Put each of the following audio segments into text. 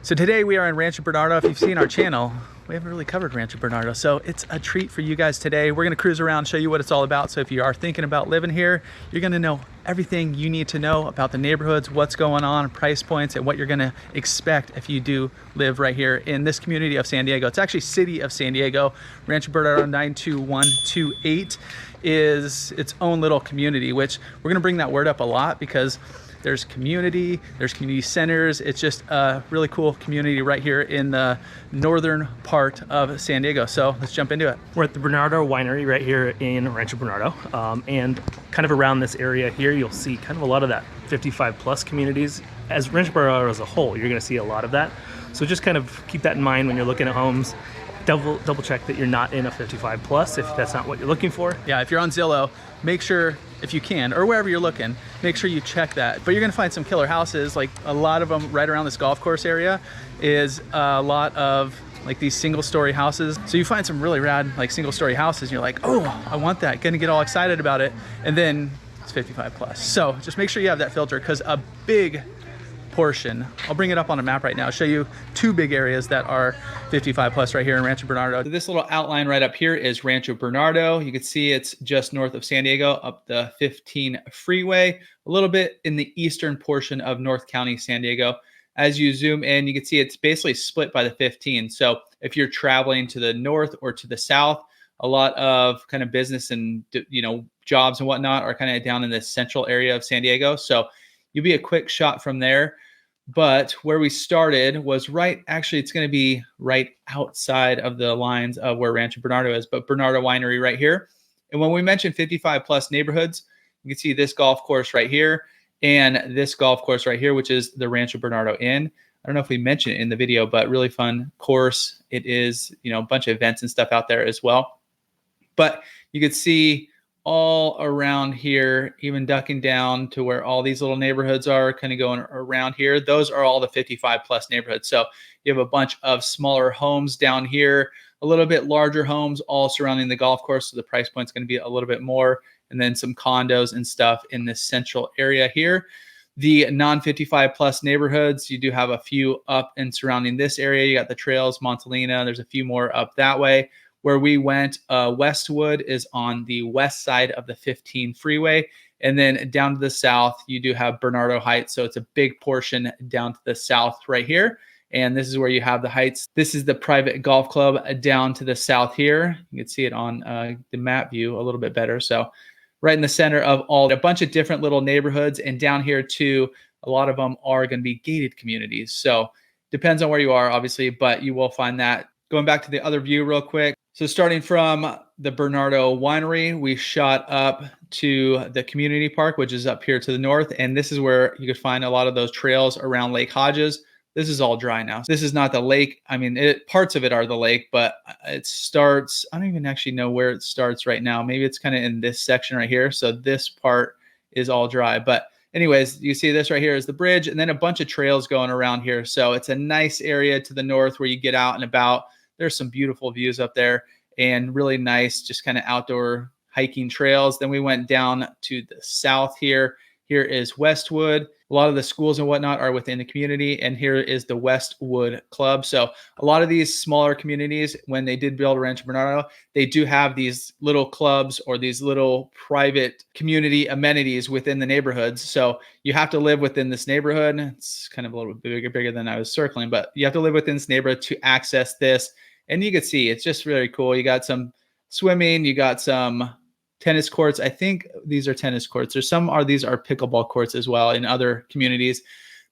So today we are in Rancho Bernardo. If you've seen our channel, we haven't really covered Rancho Bernardo, so it's a treat for you guys today. We're gonna cruise around, show you what it's all about. So if you are thinking about living here, you're gonna know everything you need to know about the neighborhoods, what's going on, price points, and what you're gonna expect if you do live right here in this community of San Diego. It's actually city of San Diego. Rancho Bernardo 92128 is its own little community, which we're gonna bring that word up a lot because there's community centers. It's just a really cool community right here in the northern part of San Diego. So let's jump into it. We're at the Bernardo Winery right here in Rancho Bernardo. And kind of around this area here, you'll see kind of a lot of that 55 plus communities. As Rancho Bernardo as a whole, you're gonna see a lot of that. So just kind of keep that in mind when you're looking at homes. Double check that you're not in a 55 plus if that's not what you're looking for. Yeah, if you're on Zillow, make sure, if you can, or wherever you're looking, make sure you check that. But you're gonna find some killer houses, like a lot of them right around this golf course area is a lot of like these single story houses. So you find some really rad like single story houses and you're like, oh, I want that, gonna get all excited about it. And then it's 55 plus. So just make sure you have that filter, because a big portion, I'll bring it up on a map right now, show you two big areas that are 55 plus right here in Rancho Bernardo. So this little outline right up here is Rancho Bernardo. You can see it's just north of San Diego up the 15 freeway, a little bit in the eastern portion of North County, San Diego. As you zoom in, you can see it's basically split by the 15. So if you're traveling to the north or to the south, a lot of kind of business and jobs and whatnot are kind of down in the central area of San Diego. So you'll be a quick shot from there. But where we started was it's going to be right outside of the lines of where Rancho Bernardo is, but Bernardo Winery right here. And when we mention 55 plus neighborhoods, you can see this golf course right here and this golf course right here, which is the Rancho Bernardo Inn. I don't know if we mentioned it in the video, but really fun course. It is, a bunch of events and stuff out there as well. But you could see all around here, even ducking down to where all these little neighborhoods are kind of going around here. Those are all the 55 plus neighborhoods. So you have a bunch of smaller homes down here, a little bit larger homes all surrounding the golf course. So the price point is going to be a little bit more, and then some condos and stuff in this central area here. The non-55 plus neighborhoods, you do have a few up and surrounding this area. You got the trails, Montalina. There's a few more up that way. Where we went, Westwood is on the west side of the 15 freeway. And then down to the south, you do have Bernardo Heights. So it's a big portion down to the south right here. And this is where you have the Heights. This is the private golf club down to the south here. You can see it on the map view a little bit better. So right in the center of a bunch of different little neighborhoods. And down here too, a lot of them are going to be gated communities. So depends on where you are, obviously, but you will find that. Going back to the other view real quick. So starting from the Bernardo Winery, we shot up to the community park, which is up here to the north. And this is where you could find a lot of those trails around Lake Hodges. This is all dry now. This is not the lake. I mean, parts of it are the lake, but it starts, I don't even actually know where it starts right now. Maybe it's kind of in this section right here. So this part is all dry. But anyways, you see this right here is the bridge, and then a bunch of trails going around here. So it's a nice area to the north where you get out and about. There's some beautiful views up there and really nice, just kind of outdoor hiking trails. Then we went down to the south here. Here is Westwood. A lot of the schools and whatnot are within the community. And here is the Westwood Club. So a lot of these smaller communities, when they did build Rancho Bernardo, they do have these little clubs or these little private community amenities within the neighborhoods. So you have to live within this neighborhood. It's kind of a little bit bigger than I was circling, but you have to live within this neighborhood to access this. And you can see it's just really cool. You got some swimming, you got some tennis courts. I think these are tennis courts. These are pickleball courts as well in other communities.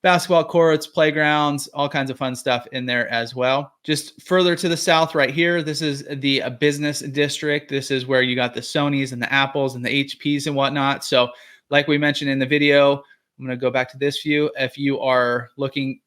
Basketball courts, playgrounds, all kinds of fun stuff in there as well. Just further to the south right here, this is the business district. This is where you got the Sonys and the Apples and the HPs and whatnot. So like we mentioned in the video, I'm going to go back to this view. If you are looking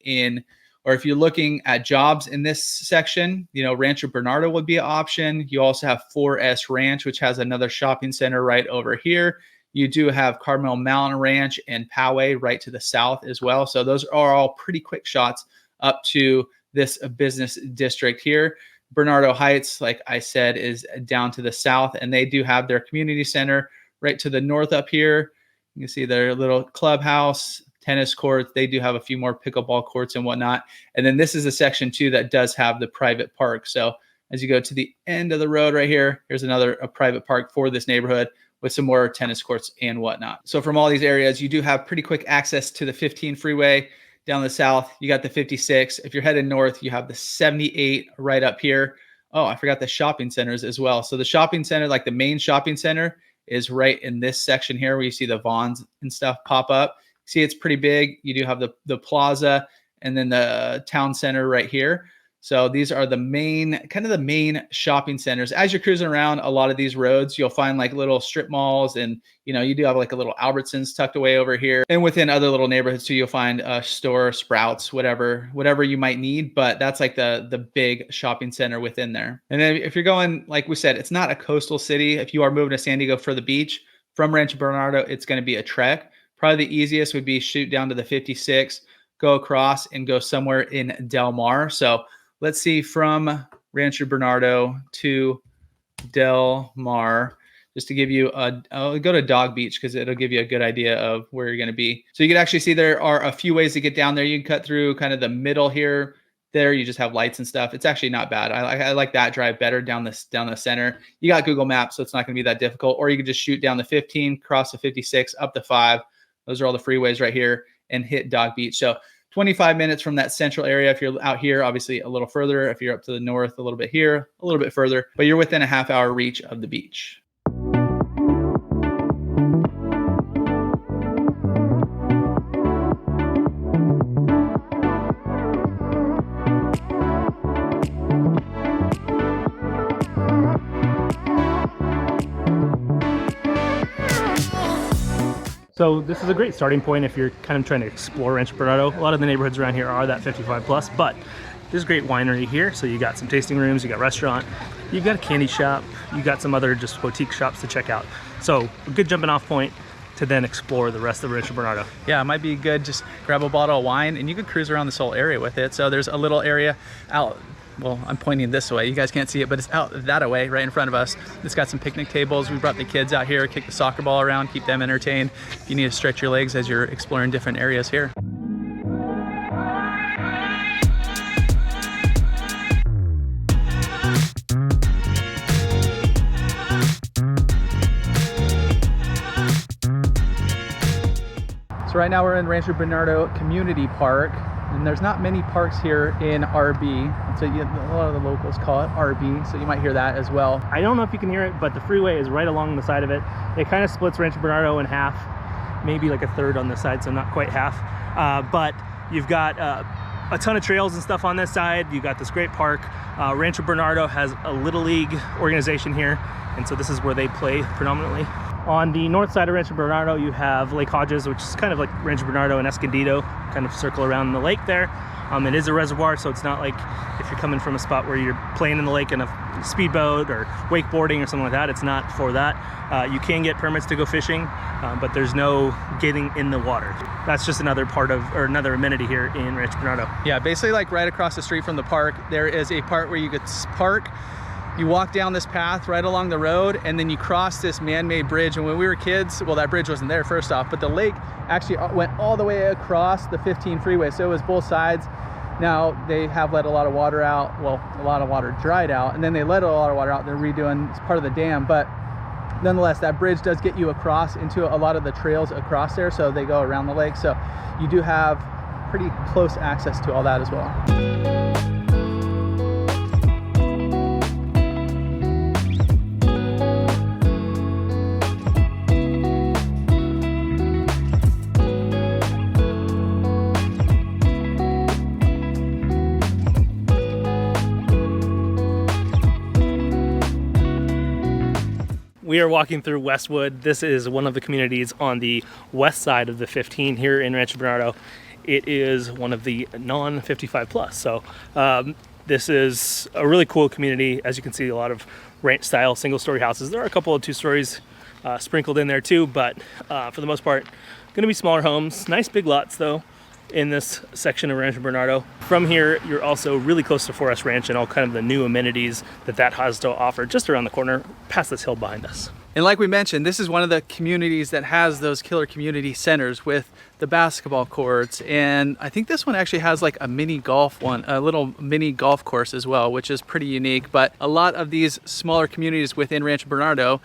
if you're looking at jobs in this section, Rancho Bernardo would be an option. You also have 4S Ranch, which has another shopping center right over here. You do have Carmel Mountain Ranch and Poway right to the south as well. So those are all pretty quick shots up to this business district here. Bernardo Heights, like I said, is down to the south, and they do have their community center right to the north up here. You can see their little clubhouse. tennis courts. They do have a few more pickleball courts and whatnot. And then this is a section too that does have the private park. So as you go to the end of the road right here, here's a private park for this neighborhood with some more tennis courts and whatnot. So from all these areas, you do have pretty quick access to the 15 freeway. Down the south, you got the 56. If you're headed north, you have the 78 right up here. Oh, I forgot the shopping centers as well. So the shopping center, like the main shopping center, is right in this section here where you see the Vons and stuff pop up. See, it's pretty big. You do have the plaza and then the town center right here. So these are the main shopping centers. As you're cruising around a lot of these roads, you'll find like little strip malls, and you do have like a little Albertsons tucked away over here. And within other little neighborhoods too, you'll find a store, Sprouts, whatever you might need. But that's like the big shopping center within there. And then if you're going, like we said, it's not a coastal city. If you are moving to San Diego for the beach from Rancho Bernardo, it's going to be a trek. Probably the easiest would be shoot down to the 56, go across and go somewhere in Del Mar. So let's see, from Rancho Bernardo to Del Mar, just to give you I'll go to Dog Beach because it'll give you a good idea of where you're going to be. So you can actually see there are a few ways to get down there. You can cut through kind of the middle here. There you just have lights and stuff. It's actually not bad. I like that drive better down the center. You got Google Maps, so it's not going to be that difficult. Or you can just shoot down the 15, cross the 56, up the 5. Those are all the freeways right here, and hit Dog Beach. So 25 minutes from that central area. If you're out here, obviously a little further. If you're up to the north, a little bit here, a little bit further, but you're within a half-hour reach of the beach. So this is a great starting point if you're kind of trying to explore Rancho Bernardo. A lot of the neighborhoods around here are that 55 plus, but there's a great winery here. So you got some tasting rooms, you got a restaurant, you've got a candy shop, you got some other just boutique shops to check out. So a good jumping off point to then explore the rest of Rancho Bernardo. Yeah, it might be good. Just grab a bottle of wine and you can cruise around this whole area with it. So there's a little area out. Well, I'm pointing this way. You guys can't see it, but it's out that way, right in front of us. It's got some picnic tables. We brought the kids out here, kick the soccer ball around, keep them entertained. If you need to stretch your legs as you're exploring different areas here. So right now we're in Rancho Bernardo Community Park. And there's not many parks here in RB. So a lot of the locals call it RB, so you might hear that as well. I don't know if you can hear it, but the freeway is right along the side of it. It kind of splits Rancho Bernardo in half, maybe like a third on this side, so not quite half. But you've got a ton of trails and stuff on this side. You've got this great park. Rancho Bernardo has a Little League organization here, and so this is where they play predominantly. On the north side of Rancho Bernardo, you have Lake Hodges, which is kind of like Rancho Bernardo and Escondido, kind of circle around the lake there. It is a reservoir, so it's not like if you're coming from a spot where you're playing in the lake in a speedboat or wakeboarding or something like that. It's not for that. You can get permits to go fishing, but there's no getting in the water. That's just another part of, or another amenity here in Rancho Bernardo. Yeah, basically like right across the street from the park, there is a part where you could park. You walk down this path right along the road, and then you cross this man-made bridge. And when we were kids, well, that bridge wasn't there first off, but the lake actually went all the way across the 15 freeway. So it was both sides. Now they have let a lot of water out. Well, a lot of water dried out, and then they let a lot of water out. They're redoing, it's part of the dam, but nonetheless, that bridge does get you across into a lot of the trails across there. So they go around the lake. So you do have pretty close access to all that as well. We are walking through Westwood. This is one of the communities on the west side of the 15 here in Rancho Bernardo. It is one of the non-55 plus. So this is a really cool community. As you can see, a lot of ranch style single story houses. There are a couple of 2 stories sprinkled in there too, but for the most part, gonna be smaller homes. Nice big lots though in this section of Rancho Bernardo. From here, you're also really close to Forest Ranch and all kind of the new amenities that has to offer just around the corner past this hill behind us. And like we mentioned, this is one of the communities that has those killer community centers with the basketball courts. And I think this one actually has like a mini golf one, a little mini golf course as well, which is pretty unique. But a lot of these smaller communities within Rancho Bernardo,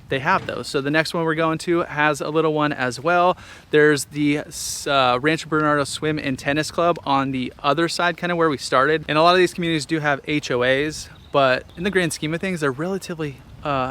they have those. So the next one we're going to has a little one as well. There's the Rancho Bernardo Swim and Tennis Club on the other side, kind of where we started. And a lot of these communities do have HOAs, but in the grand scheme of things, they're relatively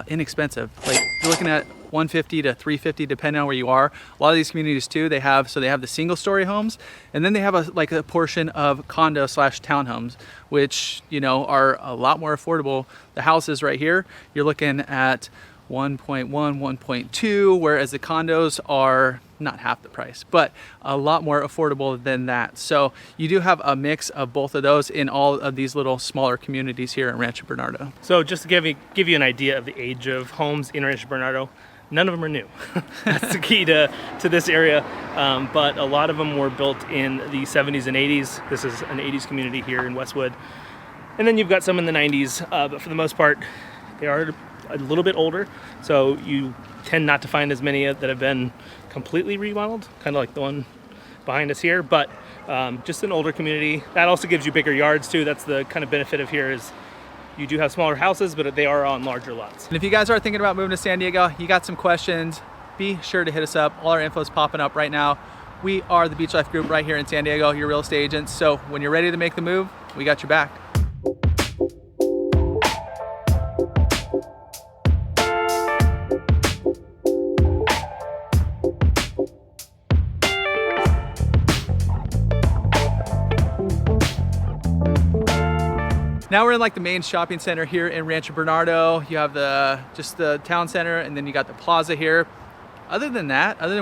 inexpensive. Like you're looking at $150 to $350 depending on where you are. A lot of these communities too, they have the single story homes, and then they have a portion of condo / townhomes, which, you know, are a lot more affordable. The houses right here, you're looking at 1.1, 1.2, whereas the condos are not half the price, but a lot more affordable than that. So you do have a mix of both of those in all of these little smaller communities here in Rancho Bernardo. So just to give you an idea of the age of homes in Rancho Bernardo, none of them are new. That's the key to this area. But a lot of them were built in the 70s and 80s. This is an 80s community here in Westwood. And then you've got some in the 90s, but for the most part, they are a little bit older. So you tend not to find as many that have been completely remodeled, kind of like the one behind us here, but just an older community. That also gives you bigger yards too. That's the kind of benefit of here is you do have smaller houses, but they are on larger lots. And if you guys are thinking about moving to San Diego, you got some questions, be sure to hit us up. All our info is popping up right now. We are the Beach Life Group right here in San Diego, your real estate agents. So when you're ready to make the move, we got your back. Now we're in like the main shopping center here in Rancho Bernardo. You have just the town center, and then you got the plaza here. Other than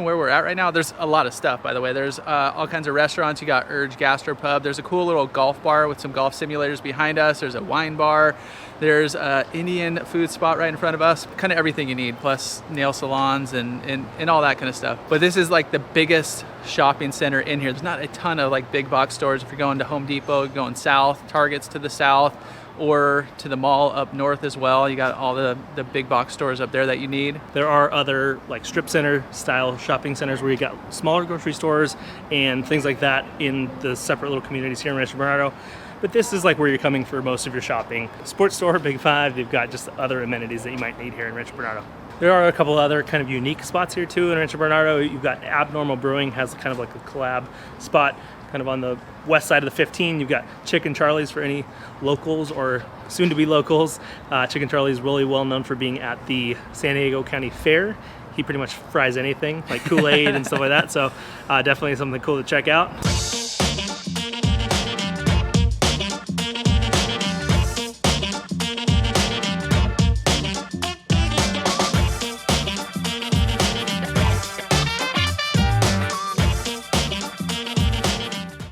where we're at right now, there's a lot of stuff, by the way. There's all kinds of restaurants. You got Urge Gastropub. There's a cool little golf bar with some golf simulators behind us. There's a wine bar. There's an Indian food spot right in front of us. Kind of everything you need, plus nail salons and all that kind of stuff. But this is like the biggest shopping center in here. There's not a ton of like big box stores. If you're going to Home Depot, going south, Target's to the south, or to the mall up north as well. You got all the big box stores up there that you need. There are other like strip center style shopping centers where you got smaller grocery stores and things like that in the separate little communities here in Rancho Bernardo. But this is like where you're coming for most of your shopping. Sports store, Big Five, they've got just other amenities that you might need here in Rancho Bernardo. There are a couple other kind of unique spots here too in Rancho Bernardo. You've got Abnormal Brewing, has kind of like a collab spot kind of on the west side of the 15. You've got Chicken Charlie's for any locals or soon to be locals. Chicken Charlie's really well known for being at the San Diego County Fair. He pretty much fries anything like Kool-Aid and stuff like that. So definitely something cool to check out.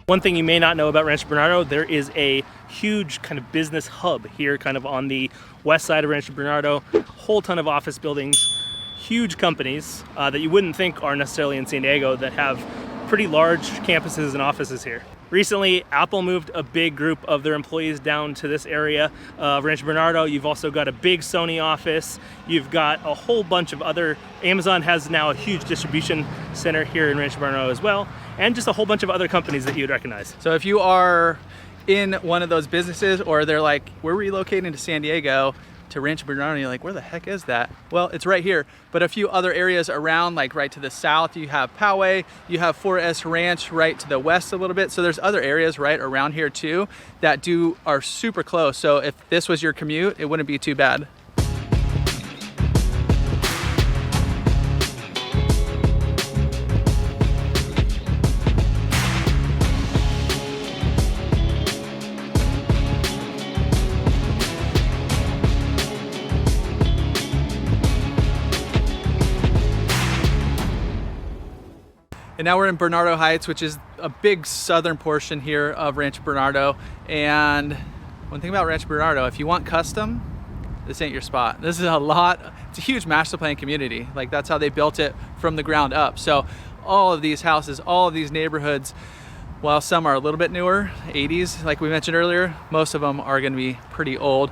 One thing you may not know about Rancho Bernardo, there is a huge kind of business hub here kind of on the west side of Rancho Bernardo. Whole ton of office buildings, huge companies that you wouldn't think are necessarily in San Diego that have pretty large campuses and offices here. Recently, Apple moved a big group of their employees down to this area of Rancho Bernardo. You've also got a big Sony office. You've got a whole bunch of other, Amazon has now a huge distribution center here in Rancho Bernardo as well, and just a whole bunch of other companies that you'd recognize. So if you are in one of those businesses, or they're like, we're relocating to San Diego, to Rancho Bernardo, and you're like, where the heck is that? Well, it's right here. But a few other areas around, like right to the south, you have Poway, you have 4S Ranch right to the west a little bit. So there's other areas right around here too that are super close. So if this was your commute, it wouldn't be too bad. And now we're in Bernardo Heights, which is a big southern portion here of Rancho Bernardo. And one thing about Rancho Bernardo, if you want custom, this ain't your spot. This is it's a huge master plan community. Like that's how they built it from the ground up. So all of these houses, all of these neighborhoods, while some are a little bit newer, 80s, like we mentioned earlier, most of them are gonna be pretty old.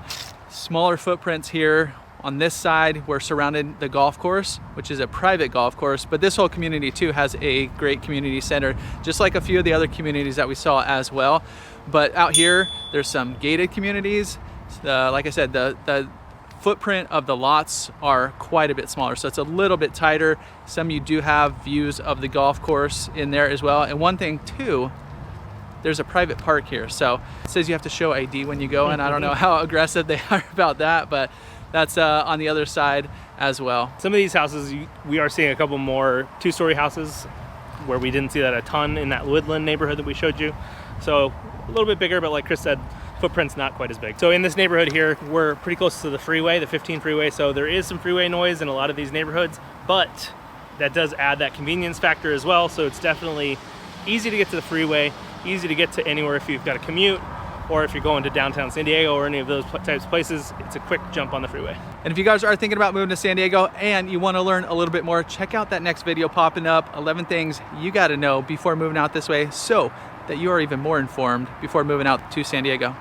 Smaller footprints here, On this side, we're surrounded the golf course, which is a private golf course, but this whole community too has a great community center, just like a few of the other communities that we saw as well. But out here, there's some gated communities. Like I said, the footprint of the lots are quite a bit smaller, so it's a little bit tighter. Some you do have views of the golf course in there as well. And one thing too, there's a private park here, so it says you have to show ID when you go in. I don't know how aggressive they are about that, but that's on the other side as well. Some of these houses, we are seeing a couple more 2-story houses where we didn't see that a ton in that Woodland neighborhood that we showed you. So a little bit bigger, but like Chris said, footprint's not quite as big. So in this neighborhood here, we're pretty close to the freeway, the 15 freeway, so there is some freeway noise in a lot of these neighborhoods, but that does add that convenience factor as well. So it's definitely easy to get to the freeway, easy to get to anywhere if you've got a commute, or if you're going to downtown San Diego or any of those types of places, it's a quick jump on the freeway. And if you guys are thinking about moving to San Diego and you want to learn a little bit more, check out that next video popping up, 11 things you got to know before moving out this way, so that you are even more informed before moving out to San Diego.